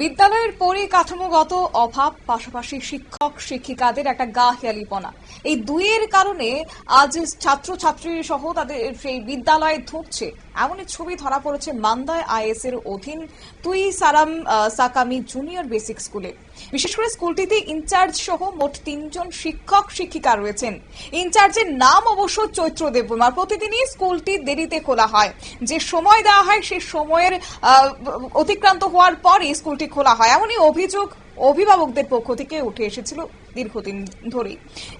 বিদ্যালয়ের পরিকাঠামোগত অভাব, পাশাপাশি শিক্ষক শিক্ষিকাদের একটা গা হেয়ালিপনা, এই দুইয়ের কারণে আজ ছাত্রছাত্রী সহ তাদের সেই বিদ্যালয়ে ঢুকছে এমনই ছবি ধরা পড়েছে মান্দায় আইএস এর অধীন তুই সারাম সাকামি জুনিয়র বেসিক স্কুলে। বিশেষ করে স্কুলটিতে ইনচার্জ সহ মোট ৩ জন শিক্ষক শিক্ষিকা রয়েছেন। ইনচার্জের নাম অবশ্য চৈত্র দেববর্মা। প্রতিদিনই স্কুলটি দেরিতে খোলা হয়, যে সময় দেওয়া হয় সেই সময়ের অতিক্রান্ত হওয়ার পরই স্কুলটি খোলা হয়, এমনই অভিযোগ অভিভাবকদের পক্ষ থেকে উঠে এসেছিল দীর্ঘদিন ধরেই।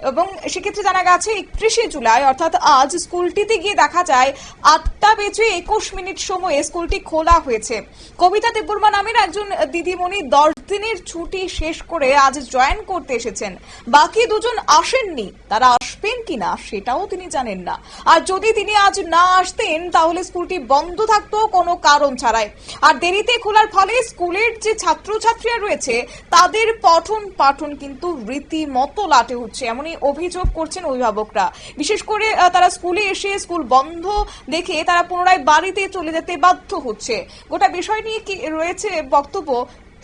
এবং সেক্ষেত্রে জানা গেছে 31শে জুলাই অর্থাৎ আজ স্কুলটিতে গিয়ে দেখা যায় 8:21 সময়ে স্কুলটি খোলা হয়েছে। কবিতা দেববর্মা নামের একজন দিদিমণি 10 দিনের ছুটি শেষ করে আজ জয়েন করতে এসেছেন। বাকি দুজন আসেননি, তারা আসবেন কিনা সেটাও তিনি জানেন না। আর যদি তিনি আজ না আসতেন তাহলে স্কুলটি বন্ধ থাকতো কোনো কারণ ছাড়াই। আর দেরিতে খোলার ফলে স্কুলের যে ছাত্রছাত্রীরা রয়েছে তাদের পঠন পাঠন কিন্তু রীতিমতো লাটে হচ্ছে, এমনই অভিযোগ করছেন অভিভাবকরা। বিশেষ করে তারা স্কুলে এসে স্কুল বন্ধ দেখে তারা পুনরায় বাড়িতে চলে যেতে বাধ্য হচ্ছে। গোটা বিষয় নিয়ে কি রয়েছে বক্তব্য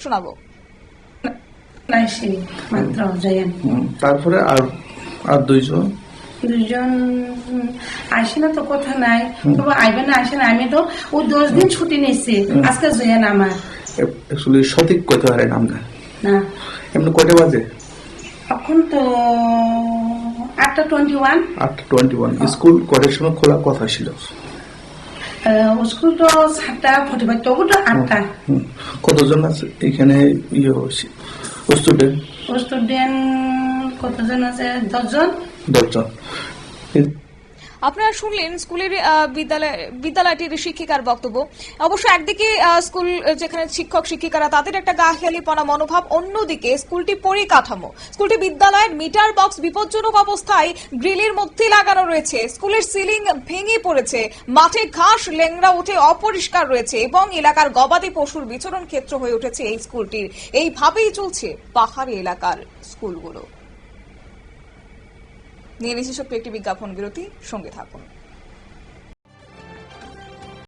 শোনাবো। তারপরে আর দুইজন আসে না তো কথা নাই, তবে আইবে না আসে না। আমি তো ওই 10 দিন ছুটি নিয়েছি, আজকে জয়েন আমার সঠিক কথা হয় নামটা না। এমনি কয়টা বাজে? এখন তো 8:21। স্কুল কয়টার সময় খোলার কথা ছিল? স্কুল তো 7:45, তবু তো 8টা। কতজন আছে এখানে স্টুডেন্ট কতজন আছে? 10 জন। আপনারা শুনলেন স্কুলের বিদ্যালয়টির শিক্ষিকার বক্তব্য। অবশ্য একদিকে স্কুল যেখানে শিক্ষক শিক্ষিকারা তাদের একটা গা হেয়ালিপনা মনোভাব, অন্যদিকে স্কুলটি পরিকাঠামো, স্কুলটি বিদ্যালয়ের মিটার বক্স বিপজ্জনক অবস্থায় গ্রিলের মধ্যে লাগানো রয়েছে। স্কুলের সিলিং ভেঙে পড়েছে, মাঠে ঘাস লেংড়া উঠে অপরিষ্কার রয়েছে এবং এলাকার গবাদি পশুর বিচরণ ক্ষেত্র হয়ে উঠেছে এই স্কুলটির। এইভাবেই চলছে পাহাড়ি এলাকার স্কুলগুলো। নিয়ে নিচ্ছি ছোট্ট একটি বিজ্ঞাপন বিরতি, সঙ্গে থাকুন।